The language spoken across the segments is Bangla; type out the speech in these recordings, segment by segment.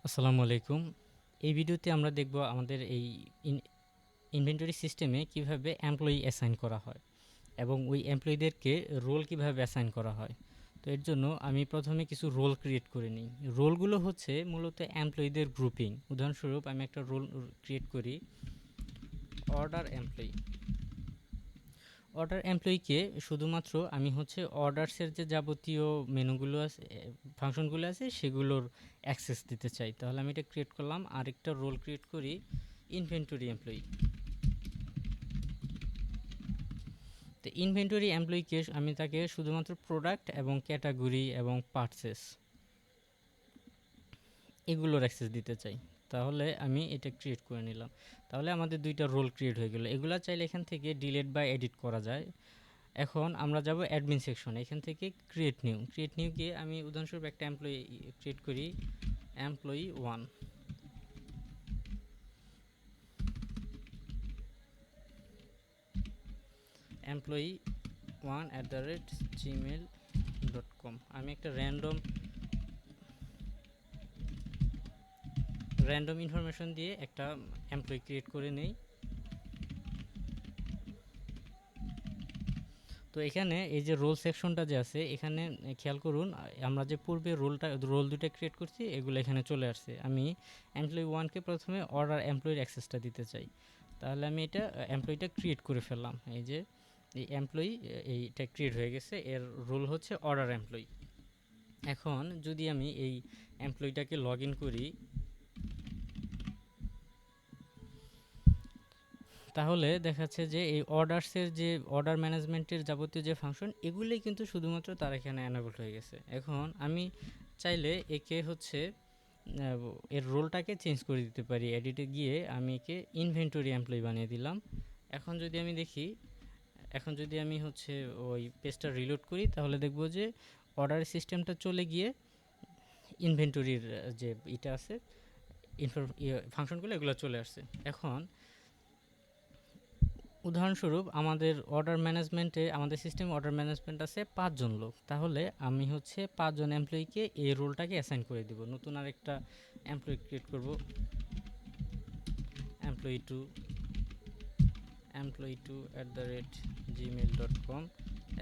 আসসালামু আলাইকুম। এই ভিডিওতে আমরা দেখব আমাদের এই ইনভেন্টরি সিস্টেমে কিভাবে এমপ্লয়ি অ্যাসাইন করা হয় এবং ওই এমপ্লয়িদেরকে রোল কিভাবে অ্যাসাইন করা হয়। তো এর জন্য আমি প্রথমে কিছু রোল ক্রিয়েট করে নিই। রোলগুলো হচ্ছে মূলত এমপ্লয়িদের গ্রুপিং। উদাহরণস্বরূপ আমি একটা রোল ক্রিয়েট করি, অর্ডার এমপ্লয়ি। অর্ডার এমপ্লয়িকে শুধুমাত্র আমি হচ্ছে অর্ডারসের যে যাবতীয় মেনুগুলো আছে, ফাংশনগুলো আছে, সেগুলোর অ্যাক্সেস দিতে চাই। তাহলে আমি এটা ক্রিয়েট করলাম। আরেকটা রোল ক্রিয়েট করি, ইনভেন্টরি এমপ্লয়ি। তো ইনভেন্টরি এমপ্লয়িকে আমি তাকে শুধুমাত্র প্রোডাক্ট এবং ক্যাটাগরি এবং পারচেস এগুলোর অ্যাক্সেস দিতে চাই। তাহলে আমি এটা ক্রিয়েট করে নিলাম। তাহলে আমাদের দুইটা রোল ক্রিয়েট হয়ে গেল। এগুলা চাইলে এখান থেকে ডিলিট বা এডিট করা যায়। এখন আমরা যাব অ্যাডমিন সেকশনে। এখান থেকে ক্রিয়েট নিউ গিয়ে আমি উদাহরণস্বরূপ একটা এমপ্লয়ি ক্রিয়েট করি, এমপ্লয়ি 1। Employee 1@gmail.com। আমি একটা র্যান্ডম ইনফরমেশন দিয়ে একটা এমপ্লয়ি ক্রিয়েট করে নেই। তো এখানে এই যে রোল সেকশনটা যে আছে, এখানে খেয়াল করুন, আমরা যে পূর্বে রোল দুটো ক্রিয়েট করছি, এগুলো এখানে চলে আসছে। আমি এমপ্লয়ি 1কে প্রথমে অর্ডার এমপ্লয়ির অ্যাক্সেসটা দিতে চাই। তাহলে আমি এটা এমপ্লয়িটা ক্রিয়েট করে ফেললাম। এই যে এই এমপ্লয়ি, এইটা ক্রিয়েট হয়ে গেছে। এর রোল হচ্ছে অর্ডার এমপ্লয়ি। এখন যদি আমি এই এমপ্লয়িটাকে লগ ইন করি, তাহলে দেখাচ্ছে যে এই অর্ডারসের যে অর্ডার ম্যানেজমেন্টের যাবতীয় যে ফাংশন, এগুলোই কিন্তু শুধুমাত্র তার এখানে অ্যানাবল হয়ে গেছে। এখন আমি চাইলে একে হচ্ছে এর রোলটাকে চেঞ্জ করে দিতে পারি। এডিটে গিয়ে আমি একে ইনভেন্টরি এমপ্লয়ি বানিয়ে দিলাম। এখন যদি আমি দেখি, এখন যদি আমি হচ্ছে ওই পেজটা রিলোড করি, তাহলে দেখব যে অর্ডার সিস্টেমটা চলে গিয়ে ইনভেন্টরির যে এটা আছে, ফাংশনগুলো, এগুলো চলে আসছে। এখন উদাহরণস্বরূপ আমাদের সিস্টেমে অর্ডার ম্যানেজমেন্ট আছে 5 জন লোক। তাহলে আমি হচ্ছে 5 জন এমপ্লয়িকে এই রোলটাকে অ্যাসাইন করে দিব। নতুন আরেকটা এমপ্লয়ি ক্রিয়েট করব, এমপ্লয়ি টু @gmail.com।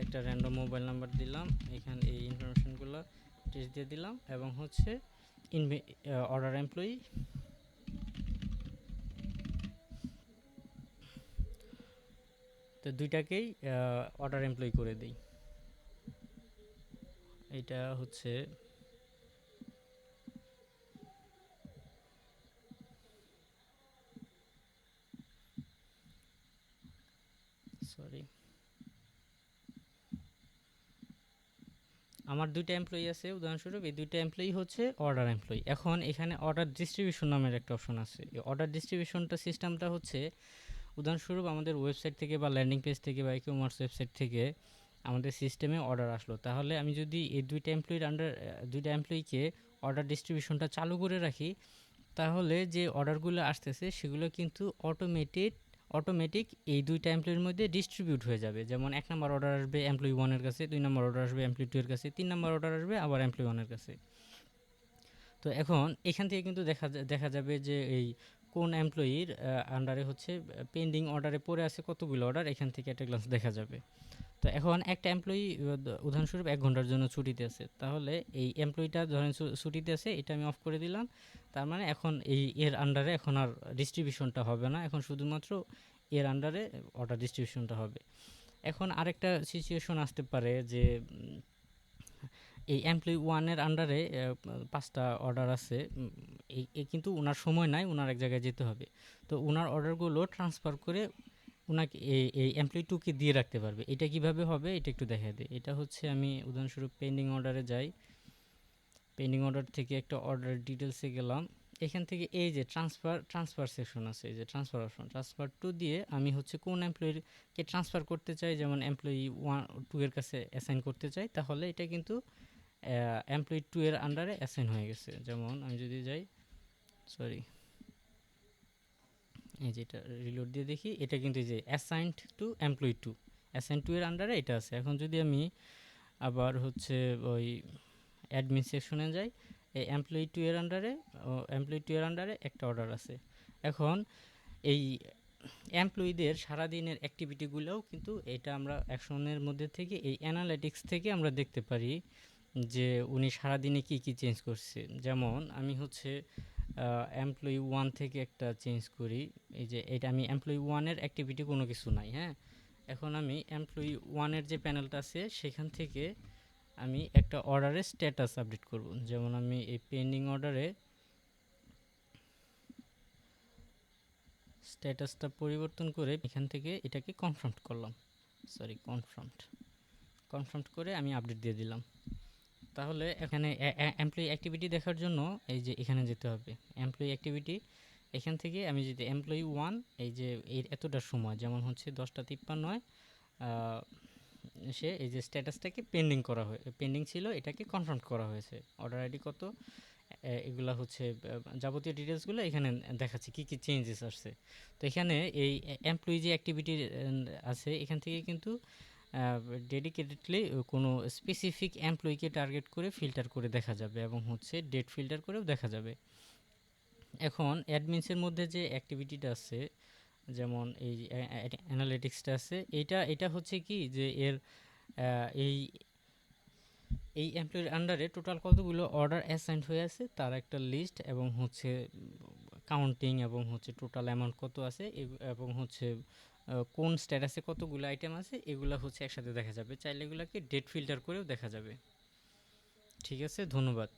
একটা র্যান্ডম মোবাইল নাম্বার দিলাম, এখানে এই ইনফরমেশনগুলো টেস্ট দিয়ে দিলাম, এবং হচ্ছে অর্ডার এমপ্লয়ি। তো দুইটাকেই অর্ডার এমপ্লয়ি করে দিই। এটা হচ্ছে, সরি, আমার দুইটা এমপ্লয়ি আছে। উদাহরণস্বরূপ এই দুইটা এমপ্লয়ি হচ্ছে অর্ডার এমপ্লয়ি। এখন এখানে অর্ডার ডিস্ট্রিবিউশন নামের একটা অপশন আছে। এই অর্ডার ডিস্ট্রিবিউশনটা সিস্টেমটা হচ্ছে, উদাহরণস্বরূপ আমাদের ওয়েবসাইট থেকে বা ল্যান্ডিং পেজ থেকে বা ই-কমার্স ওয়েবসাইট থেকে আমাদের সিস্টেমে অর্ডার আসলো। তাহলে আমি যদি এই দুইটা এমপ্লয়িকে অর্ডার ডিস্ট্রিবিউশনটা চালু করে রাখি, তাহলে যে অর্ডারগুলো আসতেছে সেগুলো কিন্তু অটোমেটিক এই দুইটা এমপ্লয়ির মধ্যে ডিস্ট্রিবিউট হয়ে যাবে। যেমন 1 নম্বর অর্ডার আসবে এমপ্লয়ি 1-এর কাছে, 2 নম্বর অর্ডার আসবে এমপ্লয়ি 2-এর কাছে, 3 নম্বর অর্ডার আসবে আবার এমপ্লয়ি 1-এর কাছে। তো এখন এখান থেকে কিন্তু দেখা যাবে যে এই কোন এমপ্লয়ির আন্ডারে হচ্ছে পেন্ডিং অর্ডারে পড়ে আছে কতগুলো অর্ডার, এখান থেকে একটা গ্লান্স দেখা যাবে। তো এখন একটা এমপ্লয়ি উদাহরণস্বরূপ 1 ঘন্টার জন্য ছুটিতে আছে। তাহলে এই এমপ্লয়িটা ধরেন ছুটিতে আছে, এটা আমি অফ করে দিলাম। তার মানে এখন এর আন্ডারে এখন আর ডিস্ট্রিবিউশনটা হবে না, এখন শুধুমাত্র এর আন্ডারে অর্ডার ডিস্ট্রিবিউশনটা হবে। এখন আরেকটা সিচুয়েশন আসতে পারে যে এই এমপ্লয়ি 1-এর আন্ডারে 5টা অর্ডার আছে, কিন্তু ওনার সময় নাই, ওনার এক জায়গায় যেতে হবে। তো ওনার অর্ডারগুলো ট্রান্সফার করে ওনাকে এই এমপ্লয়ি 2কে দিয়ে রাখতে পারবে। এটা কিভাবে হবে এটা একটু দেখা দিই। এটা হচ্ছে, আমি উদাহরণস্বরূপ পেন্ডিং অর্ডারে যাই, পেন্ডিং অর্ডার থেকে একটা অর্ডার ডিটেলসে গেলাম। এখান থেকে এই যে ট্রান্সফার সেকশন আছে, এই যে ট্রান্সফার অপশন, ট্রান্সফার টু দিয়ে আমি হচ্ছে কোন এমপ্লয়িকে ট্রান্সফার করতে চাই, যেমন এমপ্লয়ি 2-এর কাছে অ্যাসাইন করতে চাই, তাহলে এটা কিন্তু এমপ্লয়ি 2-এর আন্ডারে অ্যাসাইন হয়ে গেছে। যেমন আমি যদি যাই, সরি, এই যে এটা রিলোড দিয়ে দেখি, এটা কিন্তু এই যে অ্যাসাইন্ড টু এমপ্লয়ি 2, অ্যাসাইন 2-এর আন্ডারে এটা আছে। এখন যদি আমি আবার হচ্ছে ওই অ্যাডমিন সেকশনে যাই, এই এমপ্লয়ি 2 এর আন্ডারে একটা অর্ডার আছে। এখন এই এমপ্লয়িদের সারাদিনের অ্যাক্টিভিটিগুলোও কিন্তু এটা আমরা অ্যাকশনের মধ্যে থেকে এই অ্যানালিটিক্স থেকে আমরা দেখতে পারি যে উনি সারাদিনে কি কি চেঞ্জ করছে। যেমন আমি হচ্ছে এমপ্লয়ি 1 থেকে একটা চেঞ্জ করি। এই যে এটা আমি এমপ্লয়ি 1 এর অ্যাক্টিভিটি কোনো কিছু নাই, হ্যাঁ। এখন আমি এমপ্লয়ি 1 এর যে প্যানেলটা আছে সেখান থেকে আমি একটা অর্ডারের স্ট্যাটাস আপডেট করব। যেমন আমি এই পেন্ডিং অর্ডারে স্ট্যাটাসটা পরিবর্তন করে এখান থেকে এটাকে কনফার্ম করে আমি আপডেট দিয়ে দিলাম। তাহলে এখানে এমপ্লয়ি অ্যাক্টিভিটি দেখার জন্য এই যে এখানে যেতে হবে এমপ্লয়ি অ্যাক্টিভিটি। এখান থেকে আমি যদি এমপ্লয়ি 1 এই যে এতটা সময় যেমন হচ্ছে 10:53 সে এই যে স্ট্যাটাসটাকে পেন্ডিং ছিল, এটাকে কনফার্ম করা হয়েছে। অর্ডার আইডি কত, এগুলা হচ্ছে যাবতীয় ডিটেলসগুলো এখানে দেখাচ্ছে কি কি চেঞ্জেস আসছে। তো এখানে এই এমপ্লয়ি যে অ্যাক্টিভিটি আছে এখান থেকে কিন্তু ডেডিকেটেডলি কোনো স্পেসিফিক এমপ্লয়িকে টার্গেট করে ফিল্টার করে দেখা যাবে এবং হচ্ছে ডেট ফিল্টার করেও দেখা যাবে। এখন অ্যাডমিনসের মধ্যে যে অ্যাক্টিভিটিটা আছে যেমন এই অ্যানালিটিক্সটা আছে, এটা হচ্ছে কি যে এর এই এই এমপ্লয়ির আন্ডারে টোটাল কতগুলো অর্ডার অ্যাসাইন্ড হয়ে আছে তার একটা লিস্ট এবং হচ্ছে কাউন্টিং এবং হচ্ছে টোটাল অ্যামাউন্ট কত আছে এবং হচ্ছে কোন স্ট্যাটাসে কতগুলো আইটেম আছে এগুলা হচ্ছে একসাথে দেখা যাবে। চাইলে এগুলাকে ডেট ফিল্টার করেও দেখা যাবে। ঠিক আছে, ধন্যবাদ।